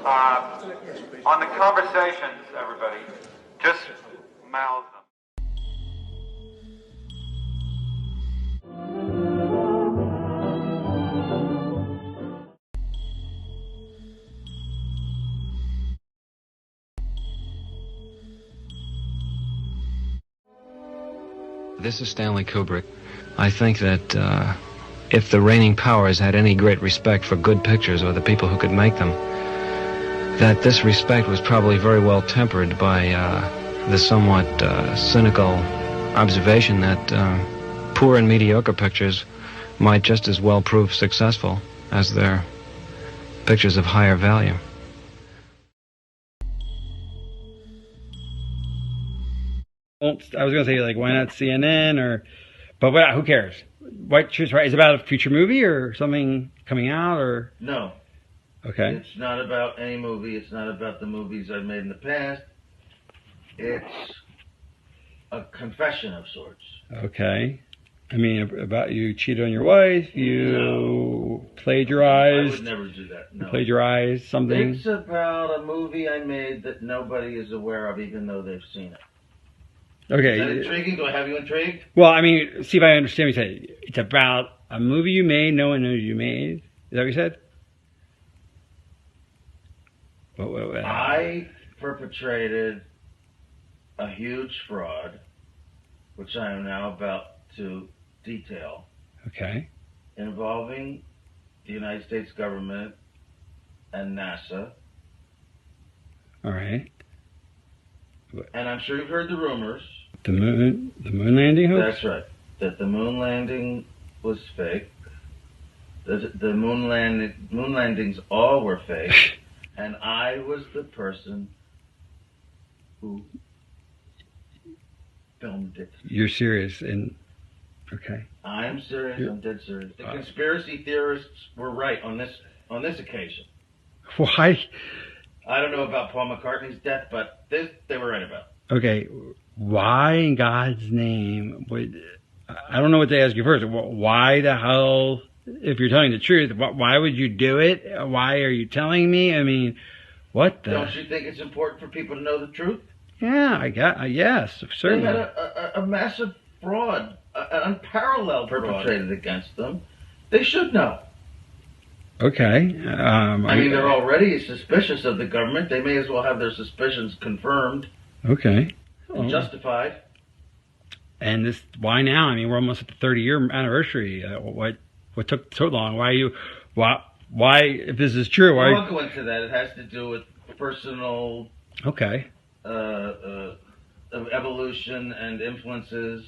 On the conversations, everybody, just mouth them. This is Stanley Kubrick. I think that if the reigning powers had any great respect for good pictures or the people who could make them, that this respect was probably very well tempered by the somewhat cynical observation that poor and mediocre pictures might just as well prove successful as their pictures of higher value. I was going to say, like, why not CNN or, but what, who cares? White Truth, right? Is it about a future movie or something coming out or? No. Okay. It's not about any movie. It's not about the movies I've made in the past. It's a confession of sorts. Okay. I mean, about you cheated on your wife, you plagiarized. I would never do that, no. Plagiarized something. It's about a movie I made that nobody is aware of, even though they've seen it. Okay. Is that intriguing? Do I have you intrigued? Well, I mean, see if I understand what you said. It's about a movie you made, no one knows you made. Is that what you said? I perpetrated a huge fraud, which I am now about to detail. Okay. Involving the United States government and NASA. All right. And I'm sure you've heard the rumors. The moon landing hoax? That's right. That the moon landing was fake. The moon landings all were fake. And I was the person who filmed it. You're serious and okay. I'm serious. I'm dead serious. The conspiracy theorists were right on this occasion. Why? I don't know about Paul McCartney's death, but this they were right about. Okay, why in God's name would I don't know what to ask you first. Why the hell, if you're telling the truth, why would you do it? Why are you telling me? I mean, what the? Don't you think it's important for people to know the truth? Yeah, yes, certainly. They had a massive fraud, an unparalleled perpetrated against them. They should know. Okay. I mean, they're already suspicious of the government. They may as well have their suspicions confirmed. Okay. And justified. And this, why now? I mean, we're almost at the 30-year anniversary. What took so long? Why, if this is true, why? I won't go into that. It has to do with personal. Okay. Evolution and influences.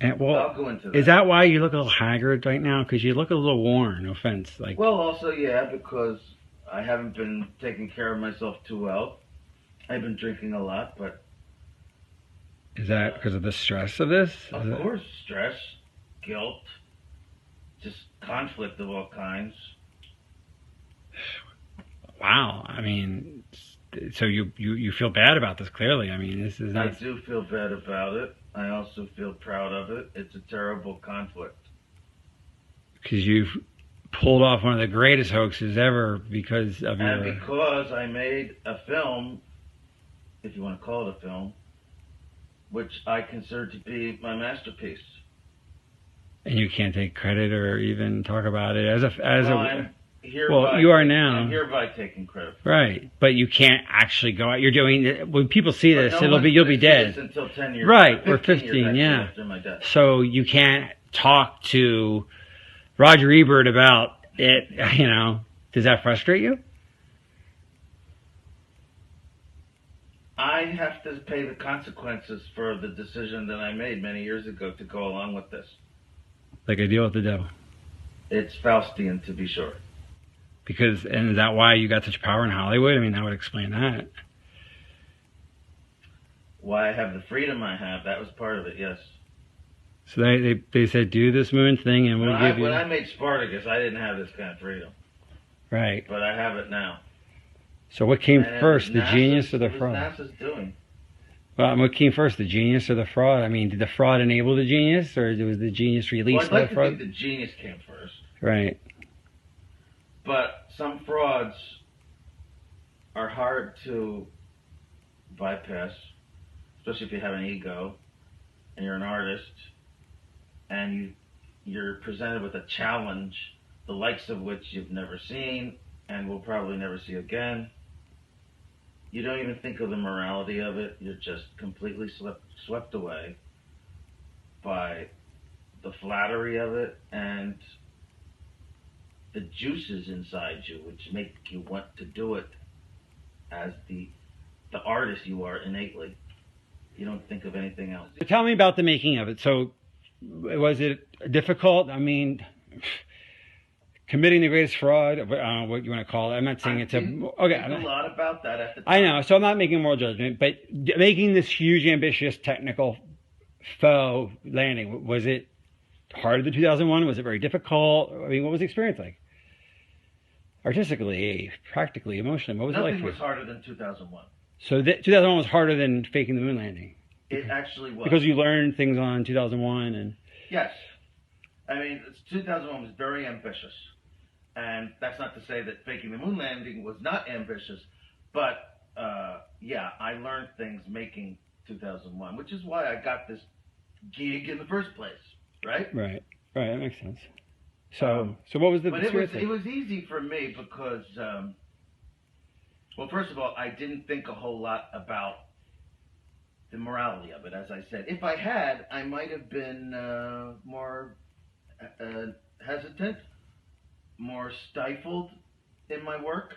And, well, I'll go into that. Is that why you look a little haggard right now? Because you look a little worn. No offense. Like. Well, also, yeah, because I haven't been taking care of myself too well. I've been drinking a lot, but. Is that because of the stress of this? Of course, stress, guilt, just conflict of all kinds. Wow, I mean, so you feel bad about this? Clearly, I mean, this is. I do feel bad about it. I also feel proud of it. It's a terrible conflict. Because you've pulled off one of the greatest hoaxes ever because of your... And because I made a film, if you want to call it a film, which I consider to be my masterpiece. And you can't take credit or even talk about it as Hereby, you are now. I'm hereby taking credit. Right, but you can't actually go out. You're doing when people see this, you'll be dead. Until 10 years. Right, or 15, yeah. After my death. So you can't talk to Roger Ebert about it. You know, does that frustrate you? I have to pay the consequences for the decision that I made many years ago to go along with this. Like a deal with the devil. It's Faustian, to be sure. Because, and is that why you got such power in Hollywood? I mean, that would explain that. Why I have the freedom I have, that was part of it, yes. So they said, do this moon thing and we'll give you... When I made Spartacus, I didn't have this kind of freedom. Right. But I have it now. So what came first, the genius or the fraud? What was NASA's doing? Well, what came first, the genius or the fraud? I mean, did the fraud enable the genius, or was the genius released I'd like the fraud? to think the genius came first. Right. But some frauds are hard to bypass, especially if you have an ego and you're an artist and you're presented with a challenge, the likes of which you've never seen and will probably never see again. You don't even think of the morality of it. You're just completely swept away by the flattery of it and the juices inside you, which make you want to do it as the artist you are innately. You don't think of anything else. Tell me about the making of it. So, was it difficult? I mean, committing the greatest fraud, I don't know what you want to call it. I'm not saying it's think a lot about that at the time. I know, so I'm not making a moral judgment, but making this huge, ambitious, technical faux landing, was it harder than 2001? Was it very difficult? I mean, what was the experience like? Artistically, practically, emotionally, what was it like for you? Nothing was harder than 2001. So 2001 was harder than faking the moon landing? It actually was. Because you learned things on 2001 and... Yes. I mean, 2001 was very ambitious. And that's not to say that faking the moon landing was not ambitious. But, yeah, I learned things making 2001, which is why I got this gig in the first place, right? Right, that makes sense. So what was the experience? But it was easy for me because, well, first of all, I didn't think a whole lot about the morality of it, as I said. If I had, I might have been more hesitant, more stifled in my work,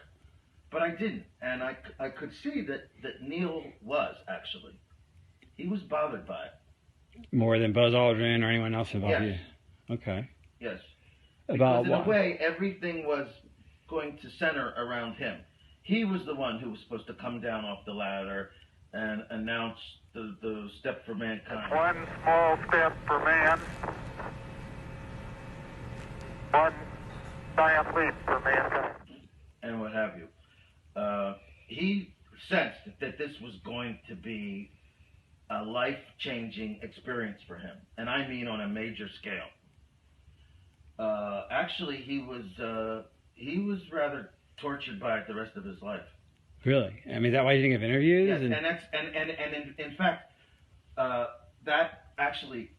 but I didn't. And I could see that Neil was, actually. He was bothered by it. More than Buzz Aldrin or anyone else involved? Yes. Okay. Yes. About because in what? a way, everything was going to center around him. He was the one who was supposed to come down off the ladder and announce the step for mankind. One small step for man, one giant leap for mankind. And what have you. He sensed that this was going to be a life-changing experience for him. And I mean on a major scale. Actually, he was rather tortured by it the rest of his life. Really? I mean, is that why you didn't give interviews? Yes, and in fact, that actually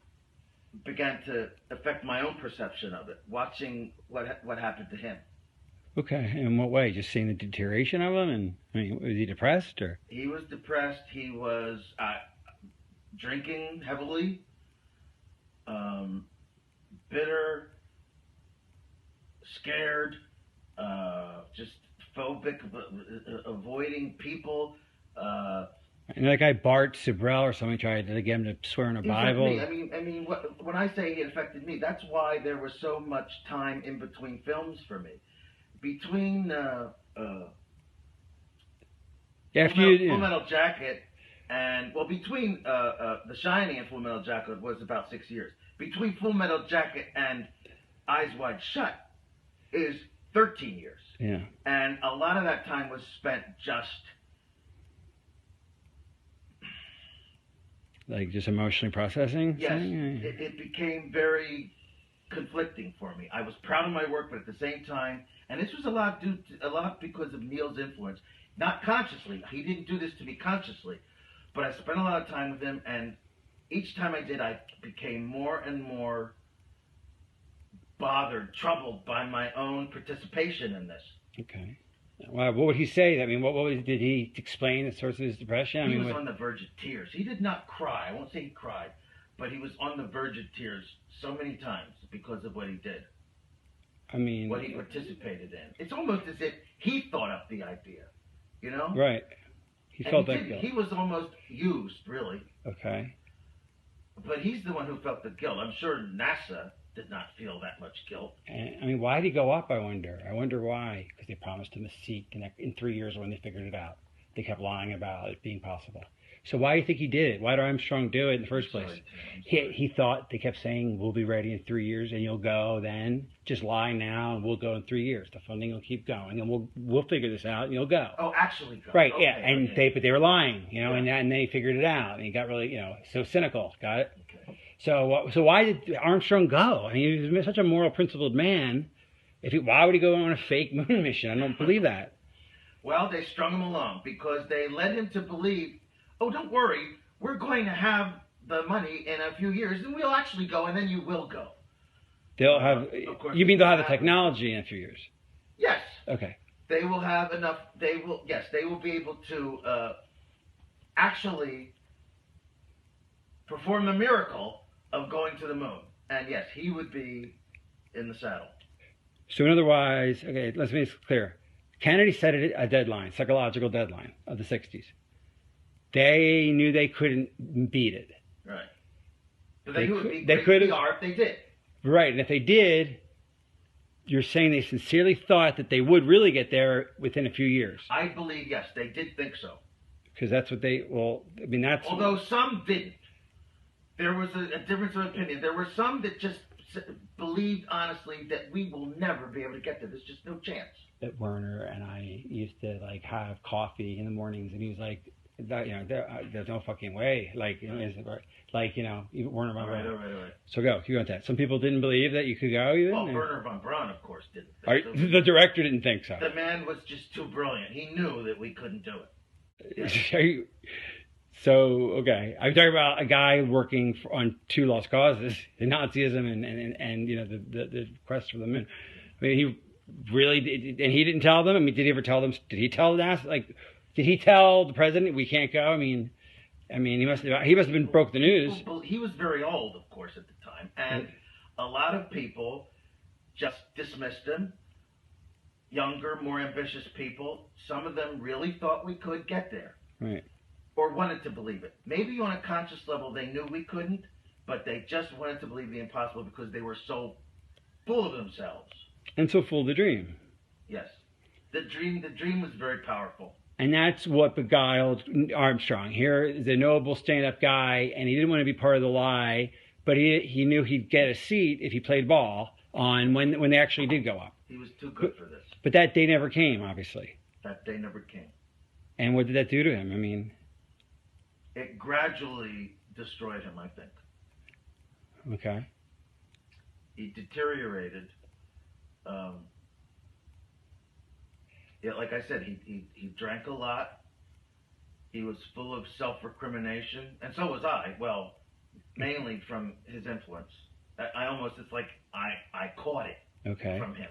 began to affect my own perception of it, watching what happened to him. Okay, in what way? Just seeing the deterioration of him? And I mean, was he depressed or? He was depressed. He was drinking heavily, bitter, scared, just phobic, avoiding people. And that guy Bart Sibrel or something tried to get him to swear in a Bible. I mean, when I say it affected me, that's why there was so much time in between films for me. Between Full Metal Jacket and between The Shining and Full Metal Jacket was about 6 years. Between Full Metal Jacket and Eyes Wide Shut is 13 years. Yeah. And a lot of that time was spent just emotionally processing? Yes. It became very conflicting for me. I was proud of my work, but at the same time, and this was a lot because of Neil's influence. Not consciously. He didn't do this to me consciously. But I spent a lot of time with him, and each time I did, I became more and more bothered, troubled by my own participation in this. Okay. Well, what would he say? I mean, did he explain the source of his depression? He was on the verge of tears. He did not cry. I won't say he cried, but he was on the verge of tears so many times because of what he did. I mean, what he participated in. It's almost as if he thought up the idea, you know? Right. He felt that guilt. He was almost used, really. Okay. But he's the one who felt the guilt. I'm sure NASA did not feel that much guilt. And, I mean, why did he go up, I wonder? I wonder why. Because they promised him a seat in 3 years when they figured it out. They kept lying about it being possible. So why do you think he did it? Why did Armstrong do it in the first place? He thought, they kept saying, we'll be ready in 3 years and you'll go then. Just lie now and we'll go in 3 years. The funding will keep going and we'll figure this out and you'll go. Oh, actually go. Right, okay, yeah. And okay. they were lying, you know, and then he figured it out and he got really, so cynical. Got it? Okay. So why did Armstrong go? I mean, he was such a moral, principled man. Why would he go on a fake moon mission? I don't believe that. Well, they strung him along because they led him to believe, oh, don't worry, we're going to have the money in a few years, and we'll actually go, and then you will go. They'll have. Of course, You mean they'll have the technology in a few years? Yes. Okay. They will have enough. They will. Yes, they will be able to actually perform the miracle of going to the moon. And yes, he would be in the saddle. So, in other words, okay, let's make this clear. Kennedy set a deadline, psychological deadline of the 60s. They knew they couldn't beat it. Right. But they would be they great could PR if they did. Right, and if they did, you're saying they sincerely thought that they would really get there within a few years. I believe, yes, they did think so. Because that's what they, well, I mean, that's... Although some didn't. There was a difference of opinion. There were some that just believed honestly that we will never be able to get there. There's just no chance. That Werner and I used to, like, have coffee in the mornings, and he was like, there's no fucking way. Like, you know, even Werner von Braun. Right. So go, you got that. Some people didn't believe that you could go even? Well, Werner von Braun, of course, didn't. The director didn't think so. The man was just too brilliant. He knew that we couldn't do it. Yeah. So, okay. I'm talking about a guy working on two lost causes, Nazism and you know, the quest for the moon. I mean, he really did, and he didn't tell them? I mean, did he ever tell them? Did he tell NASA? Like, did he tell the president we can't go? I mean, he must have been broke the news. He was very old, of course, at the time, and a lot of people just dismissed him. Younger, more ambitious people. Some of them really thought we could get there. Right. Or wanted to believe it. Maybe on a conscious level they knew we couldn't, but they just wanted to believe the impossible because they were so full of themselves. And so full of the dream. Yes. The dream was very powerful. And that's what beguiled Armstrong. Here is a noble stand-up guy, and he didn't want to be part of the lie, but he knew he'd get a seat if he played ball on when they actually did go up. He was too good for this. But that day never came, obviously. That day never came. And what did that do to him? I mean... It gradually destroyed him, I think. Okay. He deteriorated. Yeah, like I said, he drank a lot. He was full of self-recrimination, and so was I. Well, mainly from his influence. I almost, it's like I caught it from him.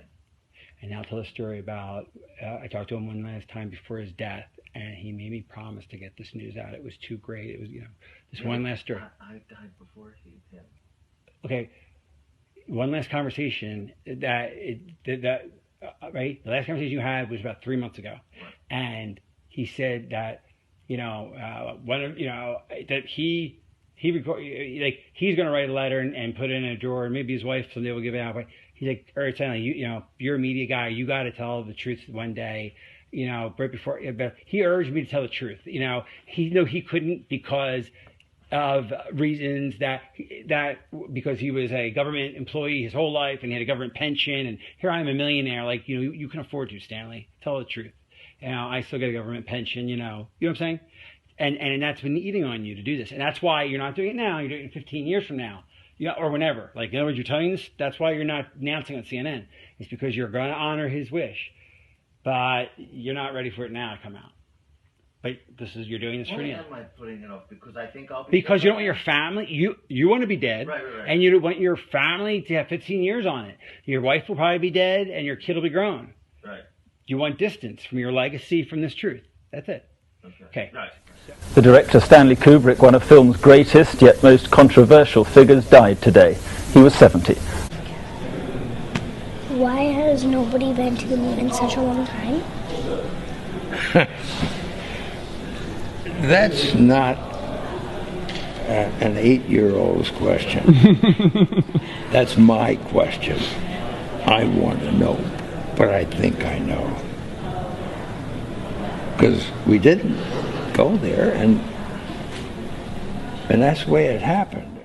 And now tell a story about, I talked to him one last time before his death, and he made me promise to get this news out. It was too great. It was, this one last story. I died before him. Okay, one last conversation right? The last conversation you had was about 3 months ago. Right. And he said that, that he's going to write a letter and put it in a drawer, and maybe his wife someday will give it out. But he's like, all right, Stanley, you're a media guy. You got to tell the truth one day. Right before, but he urged me to tell the truth. He couldn't because of reasons that because he was a government employee his whole life and he had a government pension, and here I am a millionaire. Like, you can afford to, Stanley. Tell the truth. I still get a government pension. You know what I'm saying? And that's been eating on you to do this, and that's why you're not doing it now. You're doing it 15 years from now. Or whenever. Like, in other words, you're telling this. That's why you're not announcing on CNN. It's because you're going to honor his wish, but you're not ready for it now to come out. But you're doing this for now. Why am I putting it off? Because I think I'll be. Because you don't want your family. You want to be dead, right. And you want your family to have 15 years on it. Your wife will probably be dead, and your kid will be grown. Right. You want distance from your legacy, from this truth. That's it. Okay. Right. The director Stanley Kubrick, one of film's greatest yet most controversial figures, died today. He was 70. Why has nobody been to the moon in such a long time? That's not an 8-year-old's question. That's my question. I want to know, but I think I know. Because we didn't go there, and that's the way it happened.